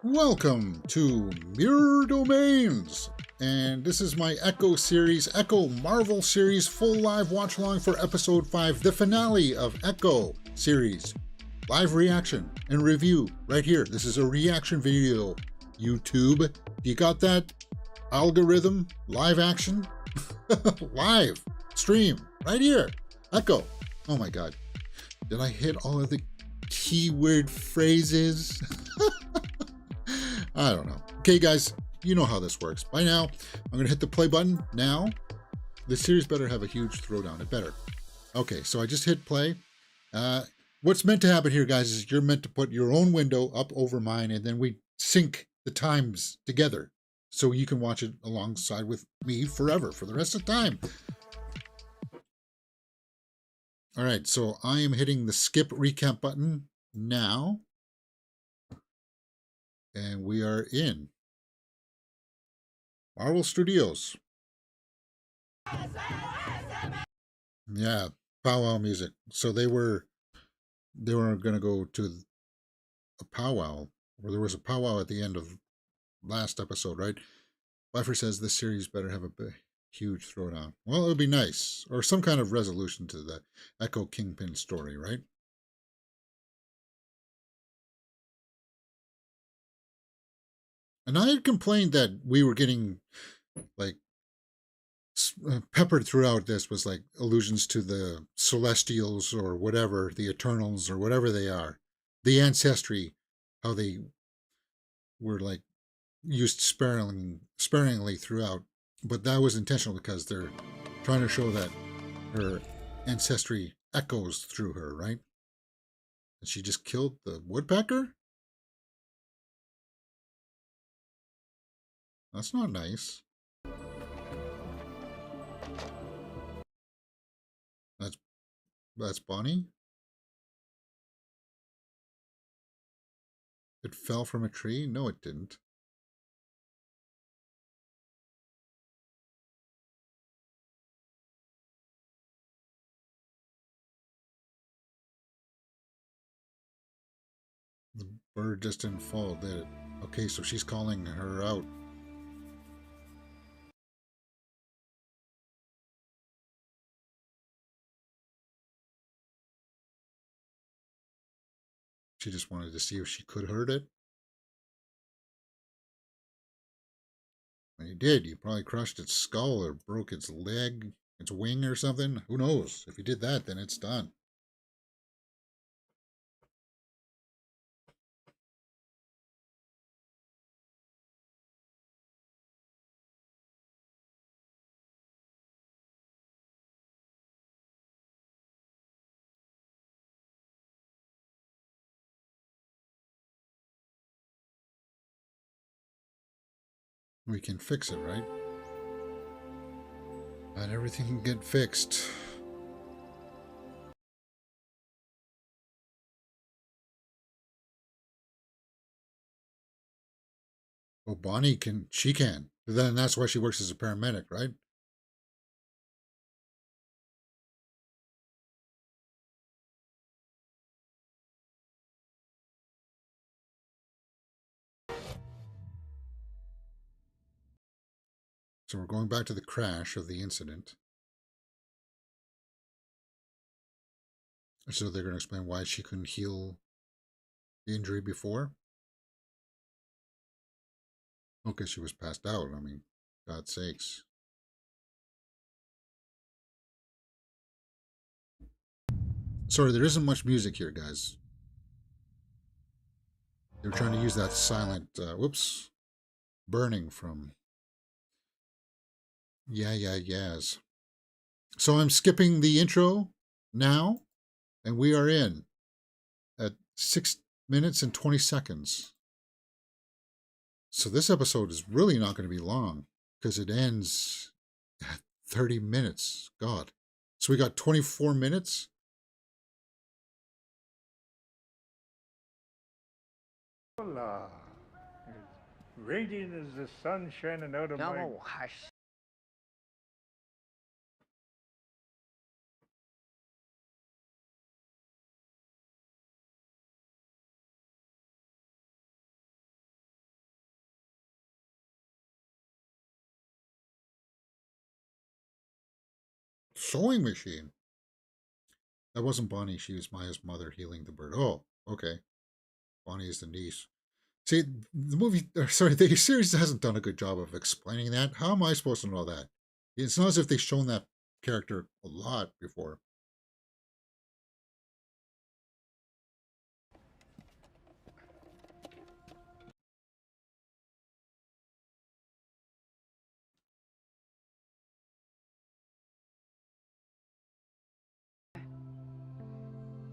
Welcome to Mirror Domains, and this is my Echo series, Echo Marvel series, full live watch along for episode 5, the finale of Echo series. Live reaction and review right here. This is a reaction video. YouTube, you got that? Algorithm, live action, live stream right here. Echo. Oh my God. Did I hit all of the keyword phrases? I don't know. Okay, guys, you know how this works. By now, I'm going to hit the play button now. This series better have a huge throwdown. It better. Okay, so I just hit play. What's meant to happen here, guys, is you're meant to put your own window up over mine, and then we sync the times together so you can watch it alongside with me forever, for the rest of the time. All right, so I am hitting the skip recap button now. And we are in Marvel Studios. Yeah, powwow music. So they were going to go to a powwow, or there was a powwow at the end of last episode, right? Pfeiffer says this series better have a huge throwdown. Well, it would be nice, or some kind of resolution to the Echo Kingpin story, right? And I had complained that we were getting like peppered throughout this was like allusions to the Celestials or whatever, the Eternals or whatever they are, the ancestry, how they were like used sparingly throughout. But that was intentional because they're trying to show that her ancestry echoes through her, right? And she just killed the woodpecker? That's not nice. That's Bonnie. It fell from a tree? No, it didn't. The bird just didn't fall, did it? Okay, so she's calling her out. She just wanted to see if she could hurt it. And you did. You probably crushed its skull or broke its leg, its wing or something. Who knows? If you did that, then it's done. We can fix it, right? And everything can get fixed. Oh, Bonnie can. She can. Then that's why she works as a paramedic, right? So we're going back to the crash of the incident. So they're going to explain why she couldn't heal the injury before. Okay, she was passed out. I mean, God's sakes. Sorry, there isn't much music here, guys. They're trying to use that silent, burning from Yes. So I'm skipping the intro now, and we are in at 6 minutes and 20 seconds. So this episode is really not going to be long because it ends at 30 minutes. God. So we got 24 minutes. Hola. Radiant as the sun shining out of my sewing machine. That wasn't Bonnie. She was Maya's mother healing the bird. Oh, okay. Bonnie is the niece. See, the movie, sorry, the series hasn't done a good job of explaining that. How am I supposed to know that? It's not as if they've shown that character a lot before.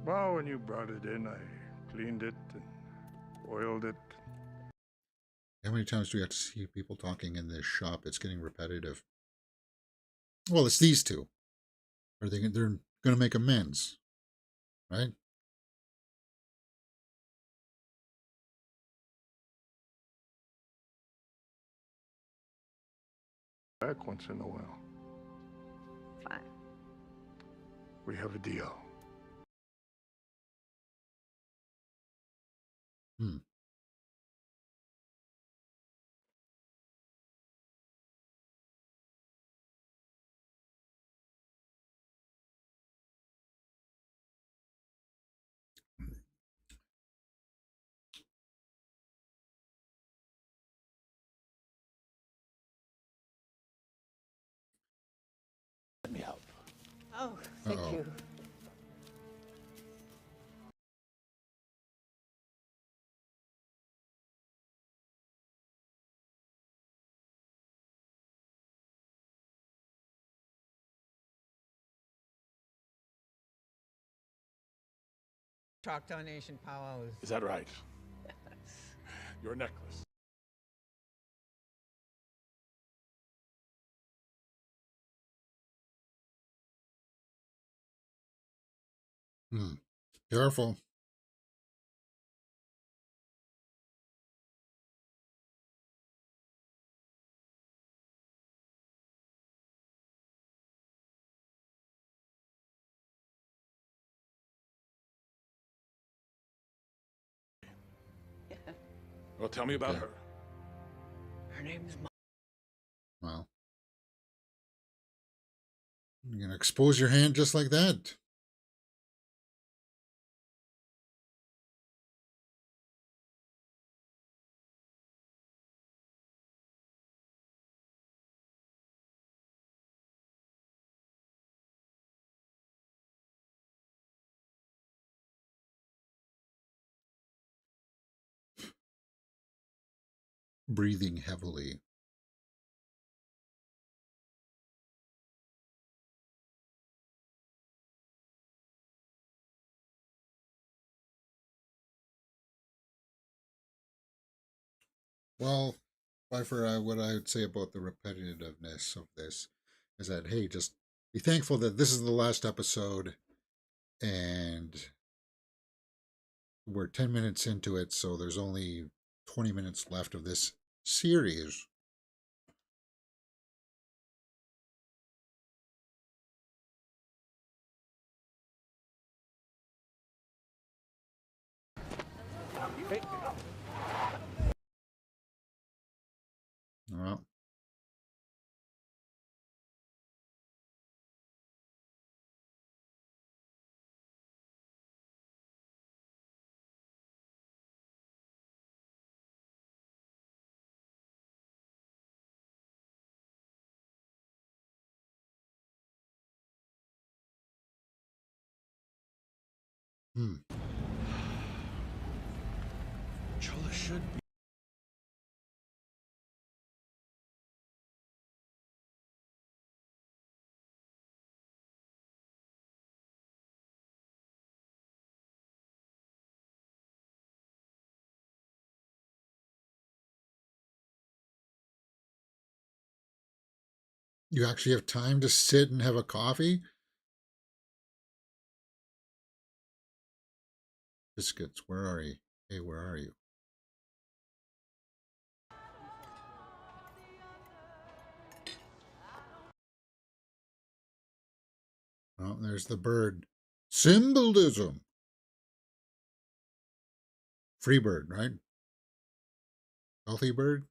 Well, when you brought it in, I cleaned it and oiled it. How many times do we have to see people talking in this shop? It's getting repetitive. Well, it's these two. They're going to make amends, right? Back once in a while. Fine. We have a deal. Hmm. Let me help. Oh, thank Uh-oh. you. Choctaw Nation powwow Is that right? Your necklace. Hmm. Careful. Well, tell me about Okay. her. Her name's Well, you're going to expose your hand just like that. Breathing heavily. Well, Pfeiffer, what I would say about the repetitiveness of this is that, hey, just be thankful that this is the last episode and we're 10 minutes into it, so there's only 20 minutes left of this series. Well, hmm. Chola should be. You actually have time to sit and have a coffee? Biscuits, where are you? Hey, where are you? Oh, there's the bird. Symbolism. Free bird, right? Healthy bird?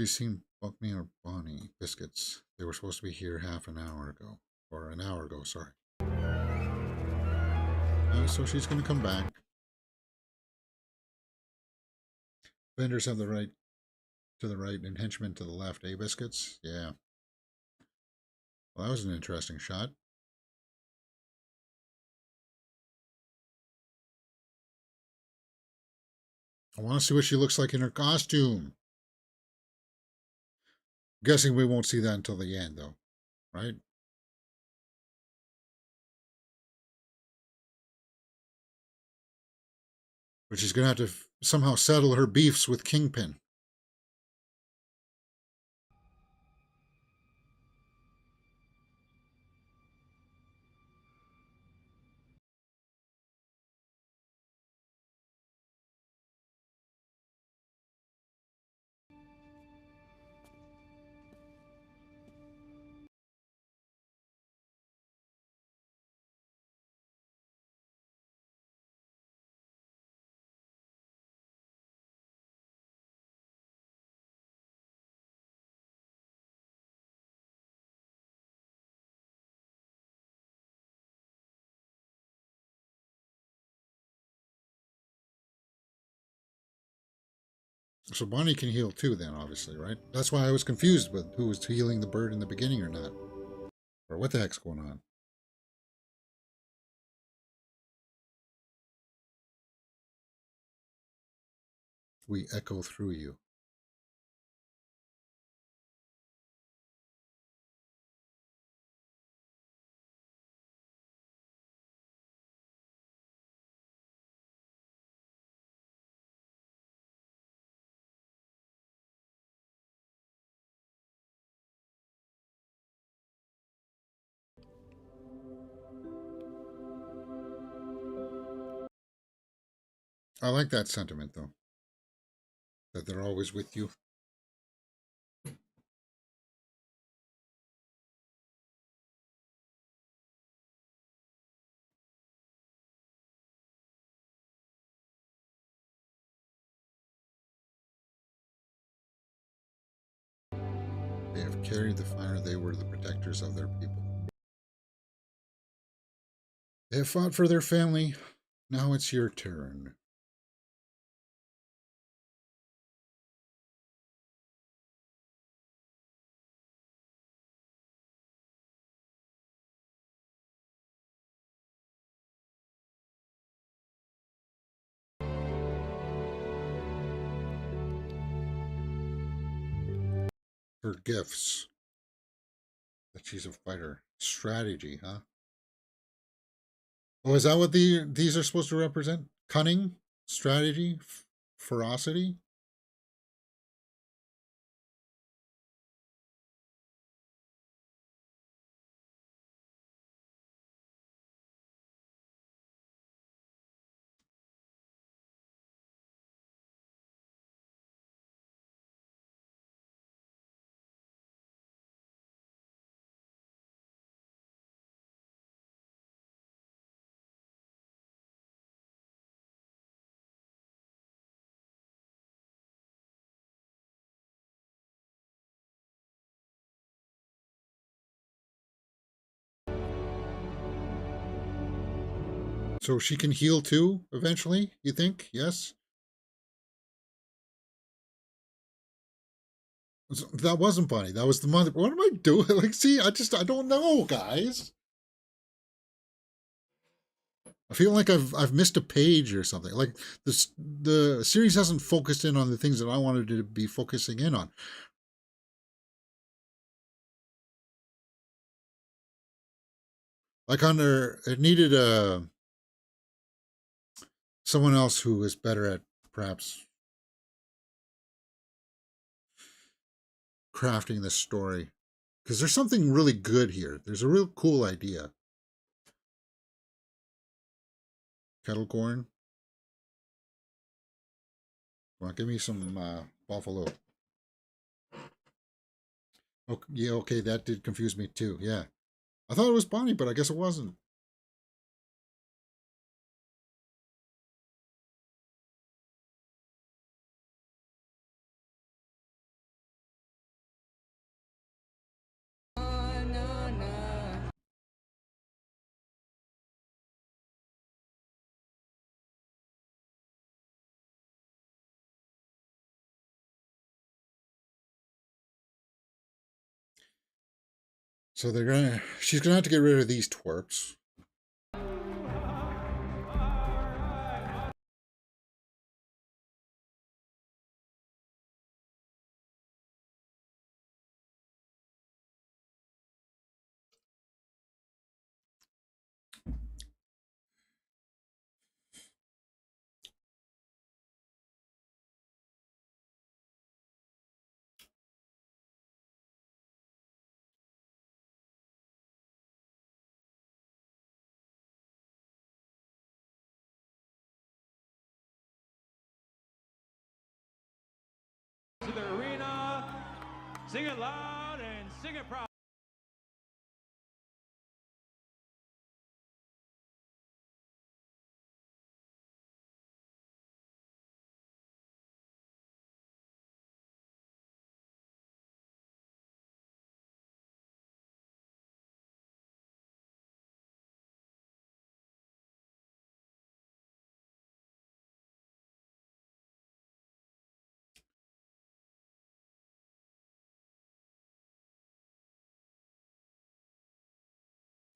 You seen Buckney or Bonnie biscuits? They were supposed to be here half an hour ago. Or an hour ago, sorry. So she's going to come back. Vendors have the right to the right and henchmen to the left, eh, biscuits? Yeah. Well, that was an interesting shot. I want to see what she looks like in her costume. Guessing we won't see that until the end, though, right? But she's going to have to somehow settle her beefs with Kingpin. So Bonnie can heal too then, obviously, right? That's why I was confused with who was healing the bird in the beginning or not. Or what the heck's going on? We echo through you. I like that sentiment, though. That they're always with you. They have carried the fire. They were the protectors of their people. They have fought for their family. Now it's your turn. Her gifts. That she's a fighter. Strategy, huh? Oh, is that what these are supposed to represent? Cunning? Strategy? Ferocity? So she can heal too, eventually, you think? Yes? That wasn't Bunny. That was the mother. What am I doing? Like, see, I don't know, guys. I feel like I've missed a page or something. Like the series hasn't focused in on the things that I wanted to be focusing in on. Like it needed someone else who was better at perhaps crafting the story, because there's something really good here. There's a real cool idea. Kettle corn. Come on, give me some buffalo. Okay, yeah, okay, that did confuse me too. Yeah, I thought it was Bonnie, but I guess it wasn't. So she's gonna have to get rid of these twerps. To the arena, sing it loud and sing it proud.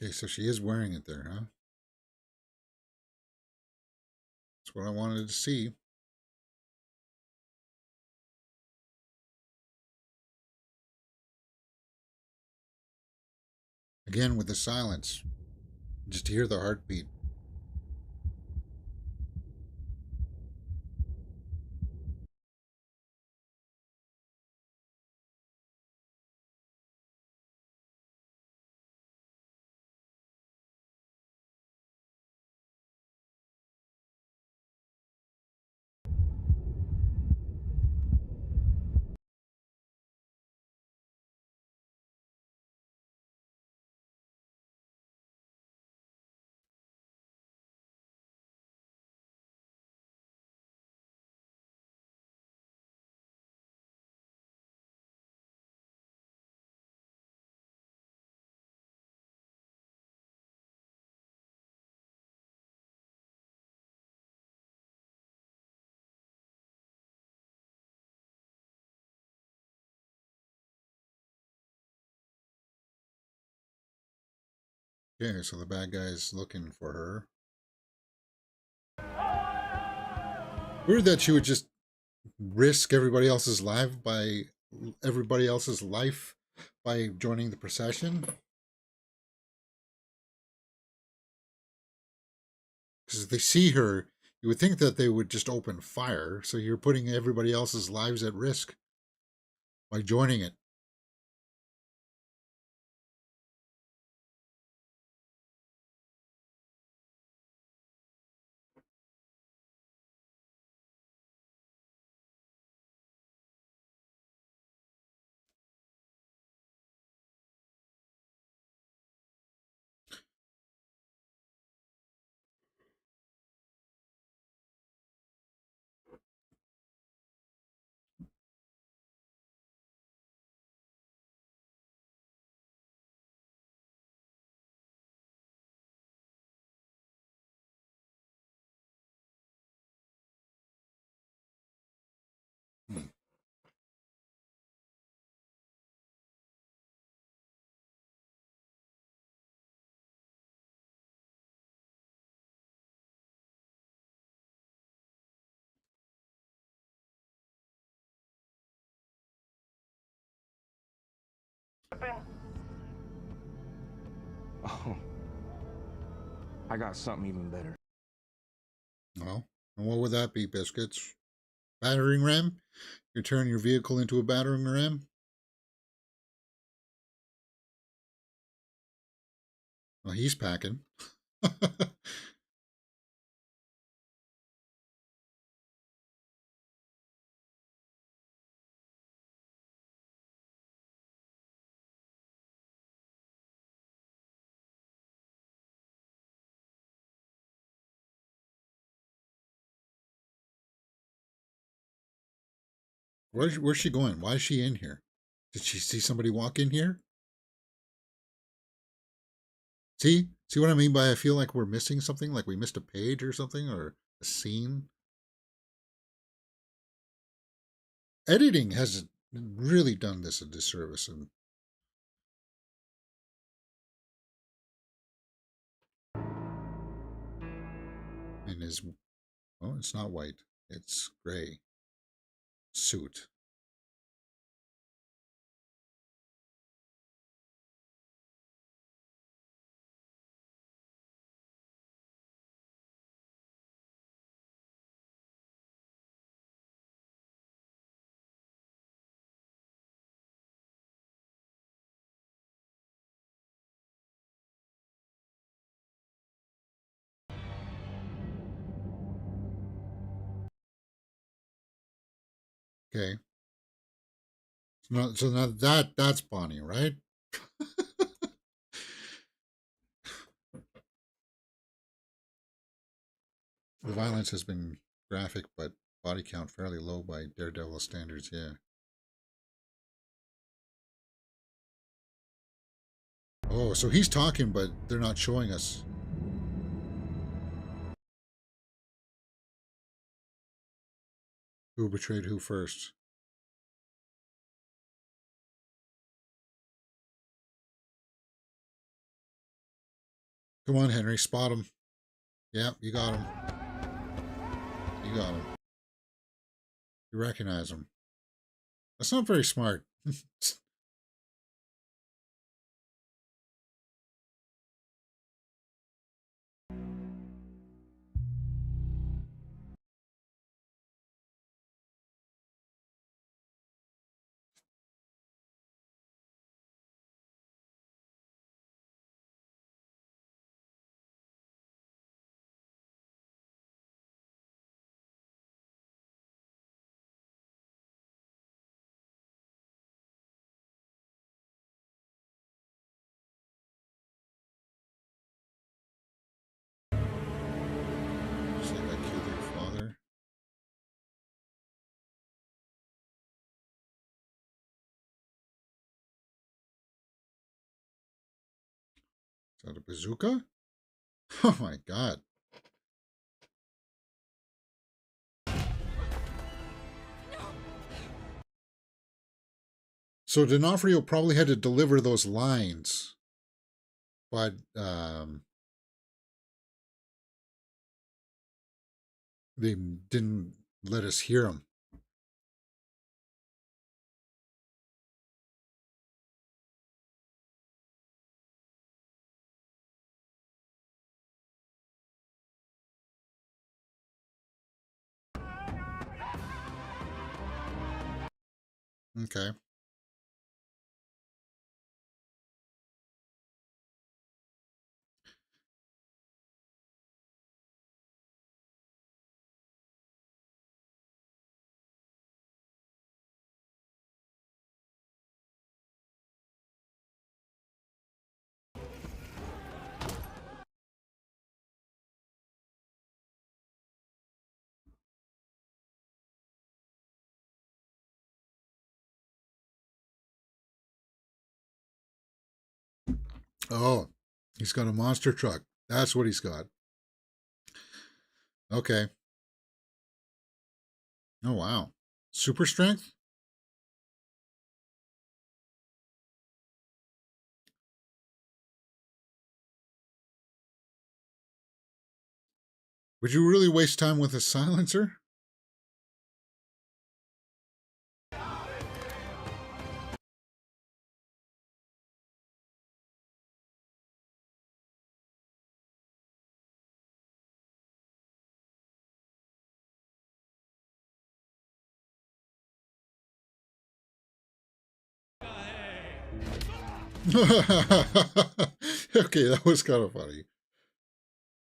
Okay, so she is wearing it there, huh? That's what I wanted to see. Again with the silence. Just to hear the heartbeat. Okay, so the bad guy's looking for her. Weird that she would just risk everybody else's life by joining the procession. Because if they see her, you would think that they would just open fire. So you're putting everybody else's lives at risk by joining it. Hmm. Oh, I got something even better. Well, and what would that be, Biscuits? Battering ram? You turn your vehicle into a battering ram? Well, he's packing. Where's she going? Why is she in here? Did she see somebody walk in here? See what I mean by I feel like we're missing something, like we missed a page or something, or a scene? Editing has really done this a disservice, and in his, oh, it's not white, it's gray suit. Okay. So now that's Bonnie, right? The violence has been graphic, but body count fairly low by Daredevil standards, yeah. Oh, so he's talking, but they're not showing us. Who betrayed who first? Come on, Henry, spot him. Yeah, you got him. You got him. You recognize him. That's not very smart. Just like I killed your father. Is that a bazooka? Oh my god. So D'Onofrio probably had to deliver those lines, but they didn't let us hear them. Okay. Oh, he's got a monster truck. That's what he's got. Okay. Oh, wow. Super strength? Would you really waste time with a silencer? Okay, that was kind of funny.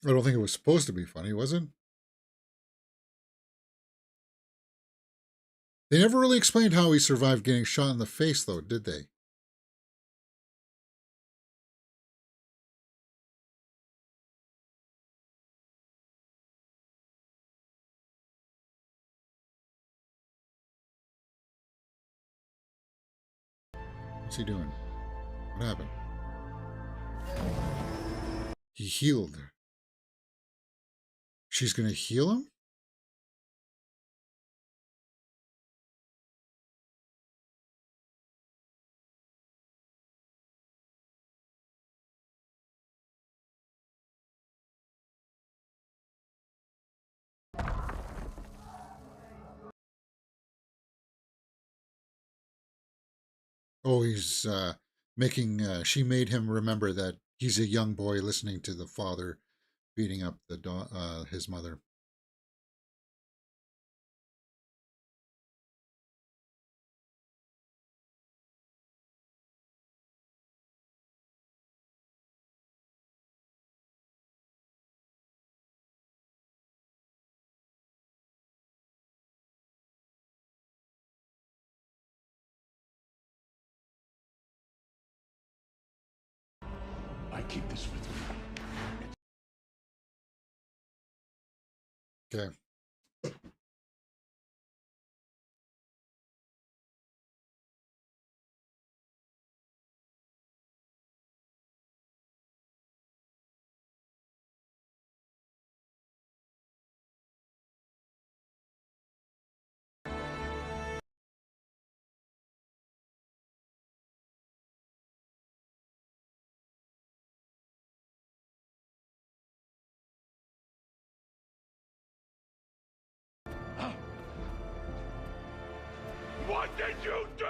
I don't think it was supposed to be funny, was it? They never really explained how he survived getting shot in the face, though, did they? What's he doing? What happened? He healed her. She's going to heal him? Oh, he's making. She made him remember that he's a young boy listening to the father beating up his mother. I keep this with me. Okay. What did you do?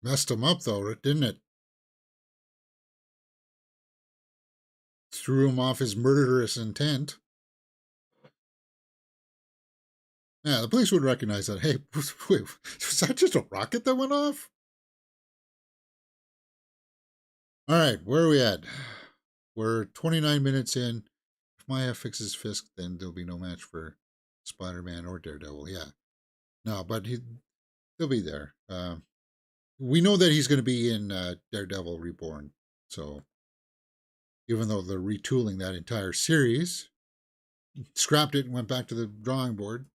Messed him up though, didn't it? Threw him off his murderous intent. Yeah, the police would recognize that. Hey, wait, was that just a rocket that went off? All right, where are we at? We're 29 minutes in. If Maya fixes Fisk, then there'll be no match for Spider-Man or Daredevil. Yeah, no, but he'll be there. We know that he's going to be in Daredevil Reborn. So even though they're retooling that entire series, scrapped it and went back to the drawing board.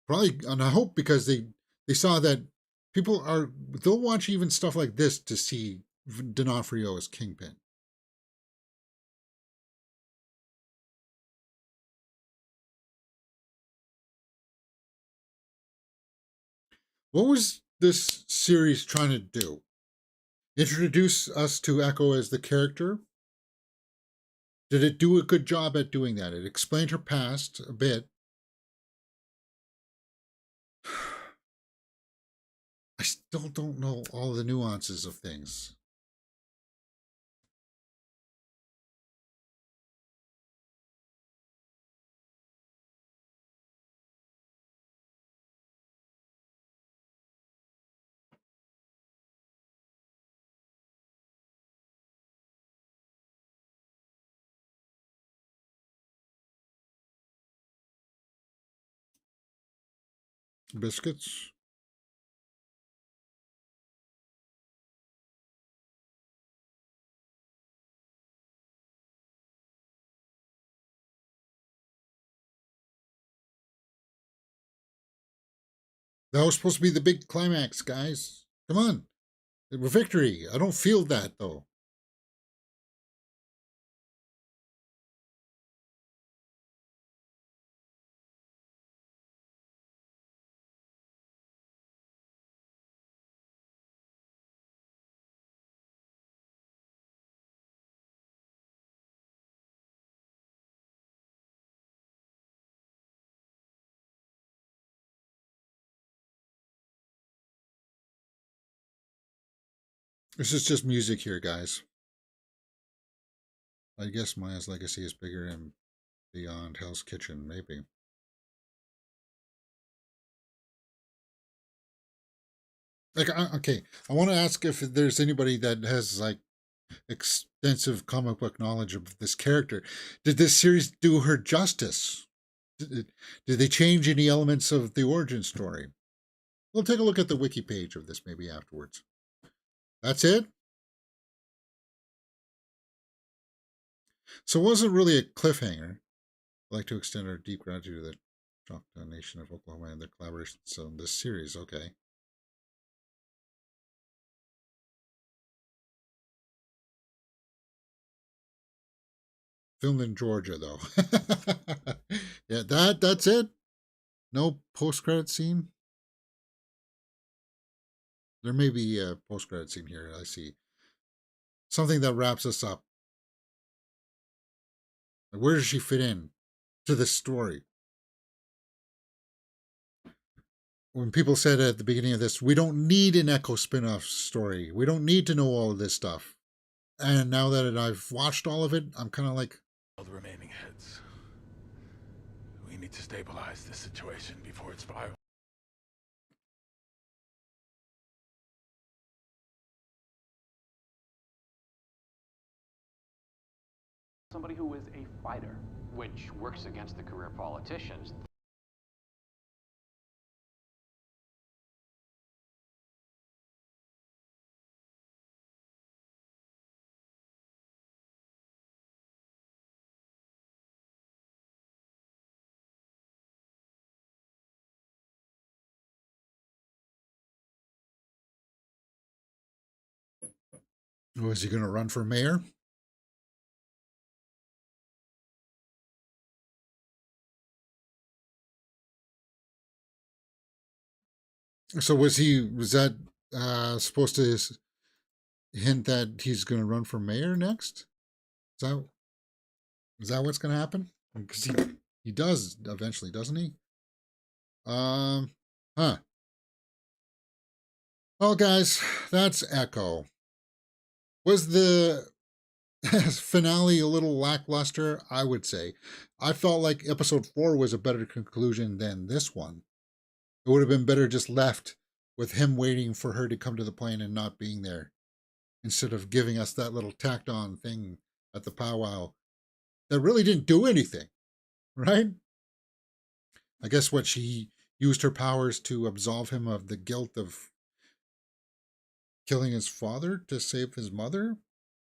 Probably, and I hope because they saw that they'll watch even stuff like this to see D'Onofrio as Kingpin. What was this series trying to do? Introduce us to Echo as the character? Did it do a good job at doing that? It explained her past a bit. I still don't know all the nuances of things. Biscuits? That was supposed to be the big climax, guys. Come on. Victory. I don't feel that, though. This is just music here, guys. I guess Maya's legacy is bigger and beyond Hell's Kitchen, maybe. Like, okay, I want to ask if there's anybody that has like extensive comic book knowledge of this character. Did this series do her justice? Did they change any elements of the origin story? We'll take a look at the wiki page of this maybe afterwards. That's it? So it wasn't really a cliffhanger. I'd like to extend our deep gratitude to the Choctaw Nation of Oklahoma and their collaboration on this series. Okay. Filmed in Georgia, though. Yeah, that's it. No post-credit scene. There may be a post-credit scene here. I see something that wraps us up. Like, where does she fit in to this story? When people said at the beginning of this, we don't need an Echo spin-off story. We don't need to know all of this stuff. And now that I've watched all of it, I'm kind of like... All the remaining heads. We need to stabilize this situation before it spirals. Somebody who is a fighter, which works against the career politicians. Oh, is he going to run for mayor? So was that supposed to hint that he's going to run for mayor next? Is that what's going to happen? Because he does eventually, doesn't he? Huh. Well, guys, that's Echo. Was the finale a little lackluster? I would say. I felt like episode 4 was a better conclusion than this one. It would have been better just left with him waiting for her to come to the plane and not being there, instead of giving us that little tacked on thing at the powwow that really didn't do anything, right? I guess what she used her powers to absolve him of the guilt of killing his father to save his mother.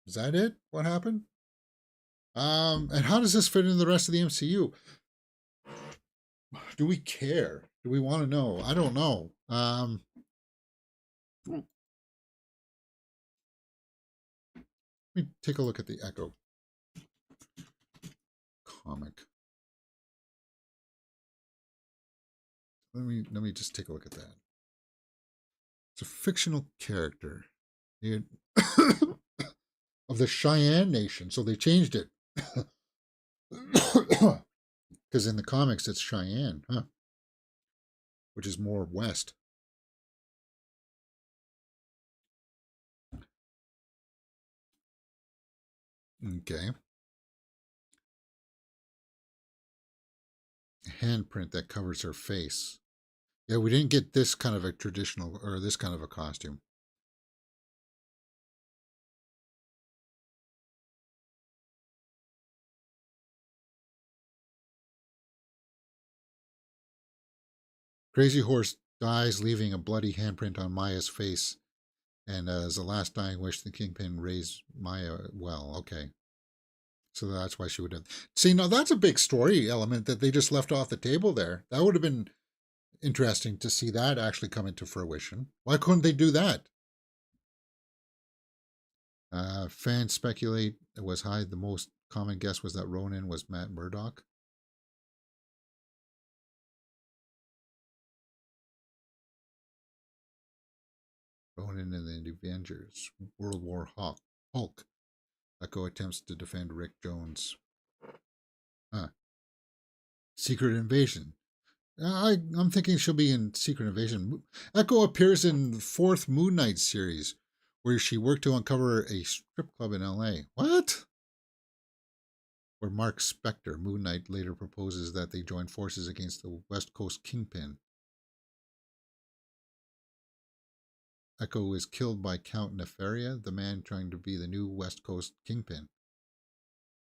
Is that it? What happened? And how does this fit into the rest of the MCU? Do we care? Do we want to know? I don't know. Let me take a look at the Echo comic. Let me just take a look at that. It's a fictional character of the Cheyenne Nation, so they changed it. Because in the comics it's Cheyenne, huh? Which is more west. Okay. Handprint that covers her face. Yeah, we didn't get this kind of a traditional, or this kind of a costume. Crazy Horse dies, leaving a bloody handprint on Maya's face. And as a last dying wish, the Kingpin raised Maya well. Okay. So that's why she would have. See, now that's a big story element that they just left off the table there. That would have been interesting to see that actually come into fruition. Why couldn't they do that? Fans speculate it was high. The most common guess was that Ronan was Matt Murdock. Ronan and the Avengers. World War Hulk. Echo attempts to defend Rick Jones. Secret Invasion. I'm thinking she'll be in Secret Invasion. Echo appears in the 4th Moon Knight series, where she worked to uncover a strip club in L.A. What? Where Mark Spector, Moon Knight, later proposes that they join forces against the West Coast Kingpin. Echo is killed by Count Nefaria, the man trying to be the new West Coast Kingpin.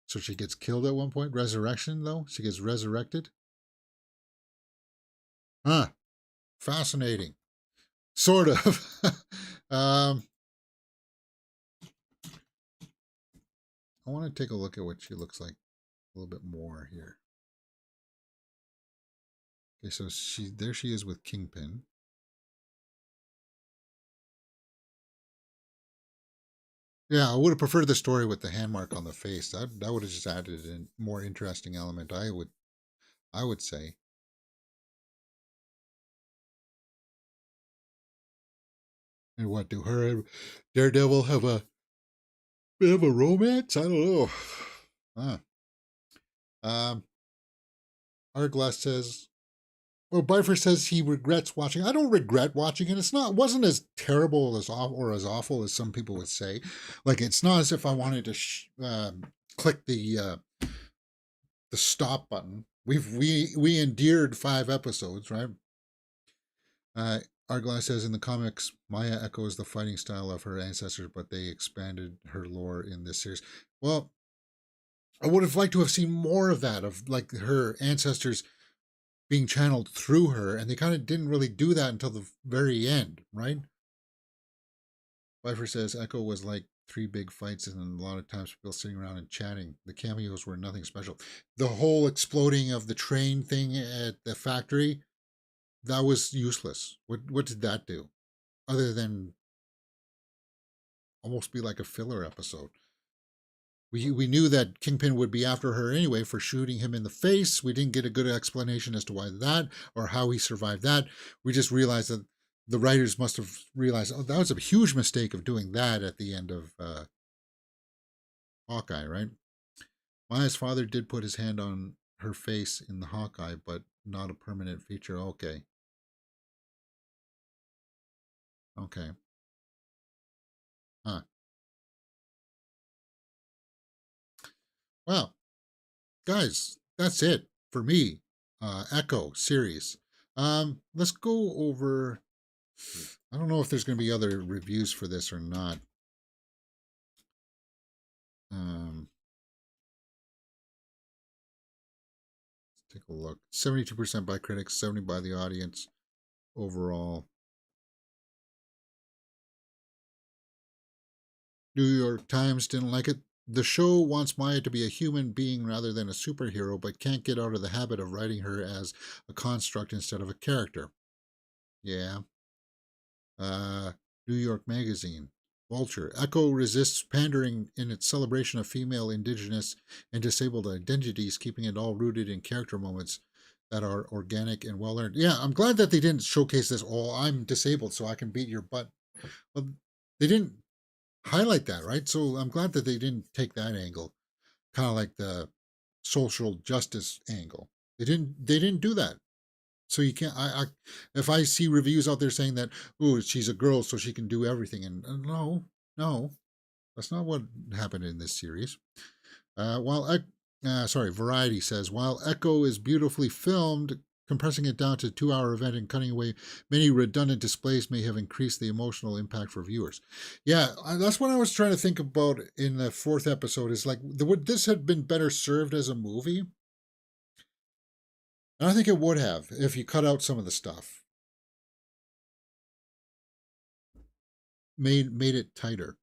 So she gets killed at one point? Resurrection, though? She gets resurrected? Huh. Fascinating. Sort of. I want to take a look at what she looks like a little bit more here. Okay, so there she is with Kingpin. Yeah, I would have preferred the story with the hand mark on the face. That would have just added a more interesting element, I would say. And what, do her and Daredevil have a bit of a romance? I don't know. Huh. Um, Arglass says, well, Bifer says he regrets watching. I don't regret watching it. Wasn't as terrible as awful or as awful as some people would say. Like, it's not as if I wanted to click the stop button. We endured 5 episodes, right? Arglass says in the comics, Maya echoes the fighting style of her ancestors, but they expanded her lore in this series. Well, I would have liked to have seen more of that, of like her ancestors being channeled through her, and they kind of didn't really do that until the very end, right? Pfeiffer says Echo was like 3 big fights and a lot of times people sitting around and chatting. The cameos were nothing special. The whole exploding of the train thing at the factory, that was useless. What did that do? Other than almost be like a filler episode. We knew that Kingpin would be after her anyway for shooting him in the face. We didn't get a good explanation as to why that or how he survived that. We just realized that the writers must have realized, oh, that was a huge mistake of doing that at the end of Hawkeye, right? Maya's father did put his hand on her face in the Hawkeye, but not a permanent feature. Okay. Okay. Huh. Well, guys, that's it for me. Echo series. Let's go over. I don't know if there's going to be other reviews for this or not. Let's take a look. 72% by critics, 70 by the audience overall. New York Times didn't like it. The show wants Maya to be a human being rather than a superhero, but can't get out of the habit of writing her as a construct instead of a character. Yeah. Uh, New York Magazine. Vulture. Echo resists pandering in its celebration of female, indigenous, and disabled identities, keeping it all rooted in character moments that are organic and well earned. Yeah, I'm glad that they didn't showcase this. Oh, I'm disabled, so I can beat your butt. Well, they didn't highlight that, right? So I'm glad that they didn't take that angle, kind of like the social justice angle. They didn't do that. So you can't. If I see reviews out there saying that, oh, she's a girl, so she can do everything, and no, no, that's not what happened in this series. Variety says while Echo is beautifully filmed, compressing it down to a 2-hour event and cutting away many redundant displays may have increased the emotional impact for viewers. Yeah, that's what I was trying to think about in the 4th episode. Is like, would this have been better served as a movie? And I think it would have if you cut out some of the stuff, made it tighter.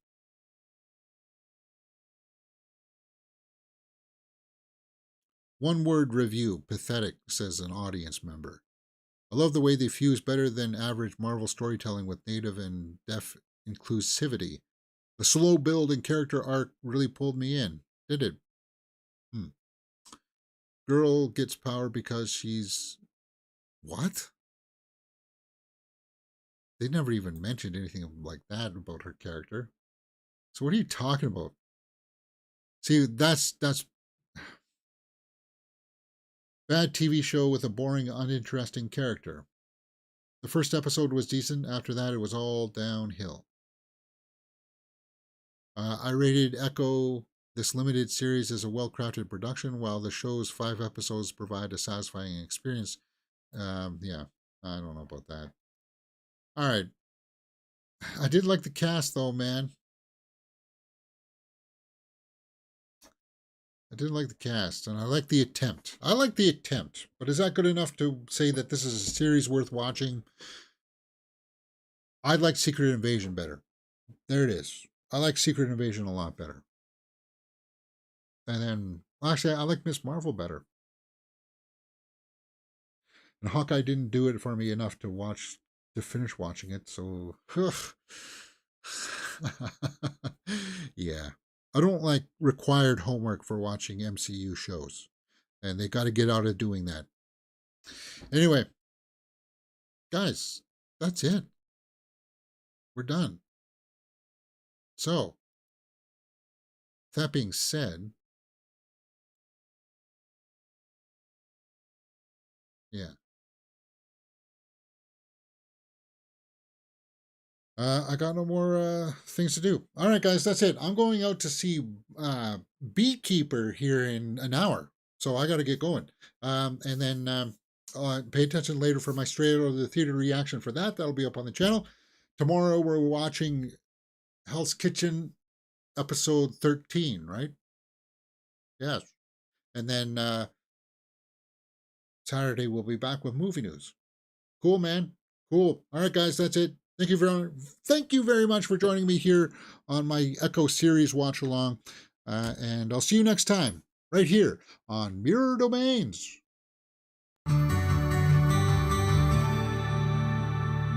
One word review, pathetic, says an audience member. I love the way they fuse better than average Marvel storytelling with native and deaf inclusivity. The slow build and character arc really pulled me in. Did it? Girl gets power because she's... What? They never even mentioned anything like that about her character. So what are you talking about? See, that's bad TV show with a boring, uninteresting character. The first episode was decent. After that, it was all downhill. I rated Echo, this limited series, as a well-crafted production, while the show's 5 episodes provide a satisfying experience. Yeah, I don't know about that. All right. I did like the cast, though, man. I did like the cast, and I like the attempt. I like the attempt, but is that good enough to say that this is a series worth watching? I like Secret Invasion better. There it is. I like Secret Invasion a lot better. And then, actually, I like Miss Marvel better. And Hawkeye didn't do it for me enough to finish watching it, so yeah. I don't like required homework for watching MCU shows. And they got to get out of doing that. Anyway, guys, that's it. We're done. So, that being said, Yeah. I got no more things to do. All right, guys, that's it. I'm going out to see Beekeeper here in an hour, so I got to get going. And then pay attention later for my straight out of the theater reaction for that. That'll be up on the channel. Tomorrow we're watching Hell's Kitchen episode 13, right? Yes. And then Saturday we'll be back with movie news. Cool, man. Cool. All right, guys, that's it. Thank you very much for joining me here on my Echo series watch along. And I'll see you next time right here on Mirror Domains.